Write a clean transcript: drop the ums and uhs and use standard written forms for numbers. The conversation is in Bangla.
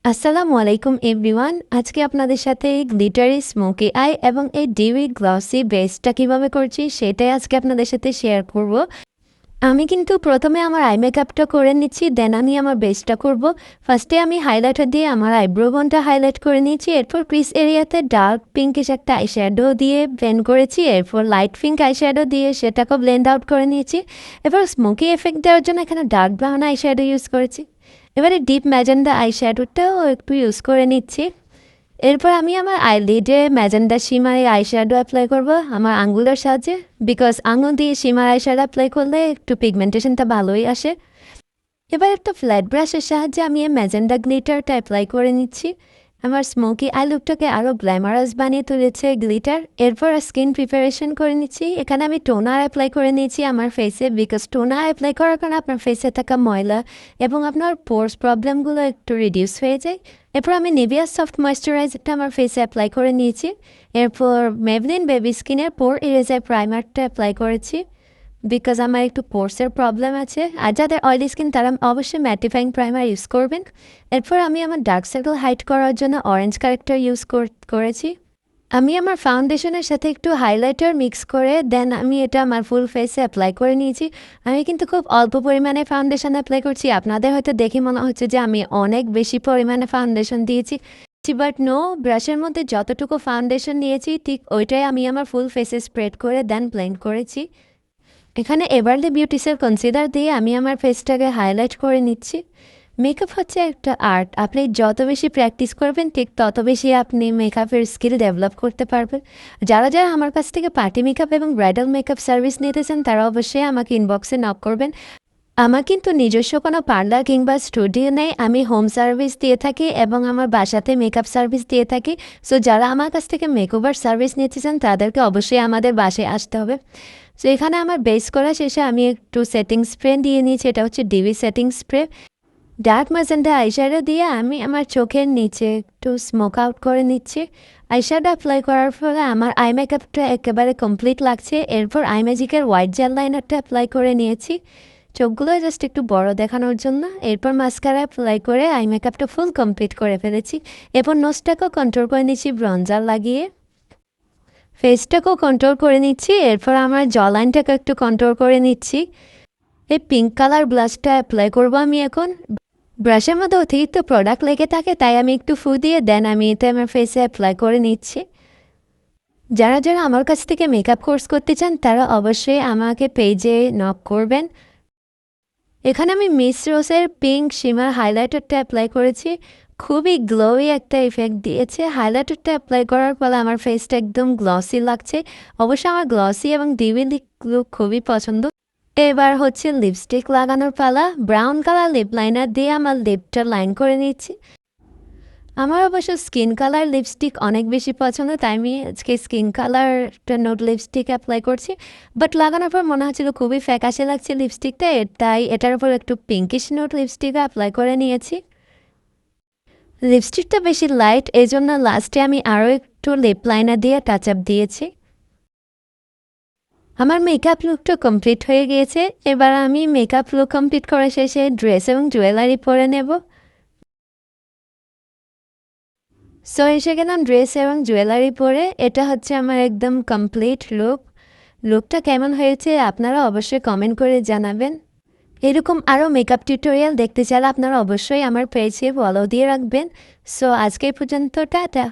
আসসালামু আলাইকুম এভরিওয়ান। আজকে আপনাদের সাথে এই গ্লিটারি স্মোকি আই এবং এই ডিউই গ্লসি বেসটা কীভাবে করছি সেটাই আজকে আপনাদের সাথে শেয়ার করব। আমি কিন্তু প্রথমে আমার আই মেকআপটা করে নিচ্ছি, দেন আমি আমার বেসটা করব। ফার্স্টে আমি হাইলাইটার দিয়ে আমার আইব্রো বোনটা হাইলাইট করে নিয়েছি, এরপর ক্রিস এরিয়াতে ডার্ক পিঙ্কিশ একটা আই শ্যাডো দিয়ে ব্লেন্ড করেছি, এরপর লাইট পিঙ্ক আই শ্যাডো দিয়ে সেটাকেও ব্লেন্ড আউট করে নিয়েছি। এরপর স্মোকি এফেক্ট দেওয়ার জন্য এখানে dark brown eye shadow use করেছি। এবারে ডিপ ম্যাজেন্ডা আই শ্যাডোটাও একটু ইউজ করে নিচ্ছি। এরপর আমি আমার আইলিডে magenta shimmer eye shadow apply করবো আমার আঙ্গুলের সাহায্যে, বিকজ আঙুল দিয়ে শিমার আই শ্যাডো অ্যাপ্লাই করলে একটু পিগমেন্টেশনটা ভালোই আসে। এবার একটা ফ্ল্যাট ব্রাশের সাহায্যে আমি এই ম্যাজেন্ডা গ্লিটারটা অ্যাপ্লাই করে নিচ্ছি। আমার স্মোকি আই লুকটাকে আরও গ্ল্যামারাস বানিয়ে তুলেছে গ্লিটার। এরপর স্কিন প্রিপারেশন করে নিচ্ছি। এখানে আমি টোনার অ্যাপ্লাই করে নিয়েছি আমার ফেসে, বিকজ টোনার অ্যাপ্লাই করার কারণে আপনার ফেসে থাকা ময়লা এবং আপনার পোর্স প্রবলেমগুলো একটু রিডিউস হয়ে যায়। এরপর আমি নিভিয়া সফট ময়েশ্চারাইজারটা আমার ফেসে অ্যাপ্লাই করে নিয়েছি। এরপর মেবলিন বেবি স্কিনের পোর ইরেজার প্রাইমারটা অ্যাপ্লাই করেছি, বিকজ আমার একটু পোর্সের প্রবলেম আছে। আর যাদের অয়েলি স্কিন তারা অবশ্যই ম্যাটিফাইং প্রাইমার ইউজ করবেন। এরপর আমি আমার ডার্ক সার্কেল হাইড করার জন্য অরেঞ্জ কারেক্টার ইউজ করেছি। আমি আমার ফাউন্ডেশনের সাথে একটু হাইলাইটার মিক্স করে দেন আমি এটা আমার ফুল ফেসে অ্যাপ্লাই করে নিয়েছি। আমি কিন্তু খুব অল্প পরিমাণে ফাউন্ডেশন অ্যাপ্লাই করছি, আপনাদের হয়তো দেখে মনে হচ্ছে যে আমি অনেক বেশি পরিমাণে ফাউন্ডেশন দিয়েছি, বাট নো, ব্রাশের মধ্যে যতটুকু ফাউন্ডেশন নিয়েছি ঠিক ওইটাই আমি আমার ফুল ফেসে স্প্রেড করে দেন ব্লেন্ড করেছি। এখানে এভারলি বিউটিসের কনসিলার দিয়ে আমি আমার ফেসটাকে হাইলাইট করে নিচ্ছি। মেকআপ হচ্ছে একটা আর্ট, আপনি যত বেশি প্র্যাকটিস করবেন ঠিক তত বেশি আপনি মেকআপের স্কিল ডেভেলপ করতে পারবেন। যারা যারা আমার কাছ থেকে পার্টি মেকআপ এবং ব্রাইডাল মেকআপ সার্ভিস নিতে চান তারা অবশ্যই আমাকে ইনবক্সে নক করবেন। আমার কিন্তু নিজস্ব কোনো পার্লার কিংবা স্টুডিও নেই, আমি হোম সার্ভিস দিয়ে থাকি এবং আমার বাসাতে মেকআপ সার্ভিস দিয়ে থাকি। সো যারা আমার কাছ থেকে মেকওভার সার্ভিস নিতে চান তাদেরকে অবশ্যই আমাদের বাসায় আসতে হবে। সো এখানে আমার বেস করা শেষে আমি একটু সেটিং স্প্রে দিয়ে নিয়েছি, এটা হচ্ছে dewy setting spray. Dark magenta eyeshadow দিয়ে আমি আমার চোখের নিচে একটু স্মোক আউট করে নিচ্ছি। আইশ্যাডো অ্যাপ্লাই করার ফলে আমার আই মেকআপটা একেবারে কমপ্লিট লাগছে। এরপর আই ম্যাজিকের হোয়াইট জেল লাইনারটা অ্যাপ্লাই করে নিয়েছি চোখগুলো জাস্ট একটু বড় দেখানোর জন্য। এরপর মাস্কারা অ্যাপ্লাই করে আই মেকআপটা ফুল কমপ্লিট করে ফেলেছি। এরপর নোজটাকেও কন্ট্রোল করে নিচ্ছি ব্রঞ্জার লাগিয়ে, ফেসটাকেও কন্ট্রোল করে নিচ্ছি। এরপর আমার জলাইনটাকে একটু কন্ট্রোল করে নিচ্ছি। এই পিঙ্ক কালার ব্লাশটা অ্যাপ্লাই করবো আমি এখন। ব্রাশের মধ্যে অতিরিক্ত প্রোডাক্ট লেগে থাকে তাই আমি একটু ফু দিয়ে দেন আমি এতে আমার ফেসে অ্যাপ্লাই করে নিচ্ছি। যারা যারা আমার কাছ থেকে মেকআপ কোর্স করতে চান তারা অবশ্যই আমাকে পেজে নক করবেন। এখানে আমি মিস রোসের পিঙ্ক শিমার হাইলাইটারটা অ্যাপ্লাই করেছি, খুবই গ্লোই একটা ইফেক্ট দিয়েছে। হাইলাইটারটা অ্যাপ্লাই করার ফলে আমার ফেসটা একদম গ্লসি লাগছে। অবশ্য আমার গ্লসি এবং ডিউই লুক খুবই পছন্দ। এবার হচ্ছে লিপস্টিক লাগানোর পালা। ব্রাউন কালার লিপ লাইনার দিয়ে আমার লিপটা লাইন করে নিচ্ছি। আমার অবশ্য স্কিন কালার লিপস্টিক অনেক বেশি পছন্দ, তাই আমি আজকে স্কিন কালারটা নোট লিপস্টিক অ্যাপ্লাই করছি। বাট লাগানোর পর মনে হচ্ছিল খুবই ফ্যাকাশে লাগছে লিপস্টিকটা, তাই এটার উপর একটু পিঙ্কিশ নোট লিপস্টিক অ্যাপ্লাই করে নিয়েছি। লিপস্টিকটা বেশি লাইট, এই জন্য লাস্টে আমি আরও একটু লিপ লাইনার দিয়ে টাচ আপ দিয়েছি। আমার মেকআপ লুকটা কমপ্লিট হয়ে গিয়েছে। এবার আমি মেকআপ লুক কমপ্লিট করা শেষে ড্রেস এবং জুয়েলারি পরে নেব। সো এসে গেলাম ড্রেস এবং জুয়েলারি পরে। এটা হচ্ছে আমার একদম কমপ্লিট লুকটা কেমন হয়েছে আপনারা অবশ্যই কমেন্ট করে জানাবেন। এরকম আরও মেকআপ টিউটোরিয়াল দেখতে চাইলে আপনারা অবশ্যই আমার পেজে ফলো দিয়ে রাখবেন। সো আজকে পর্যন্ত টাটা।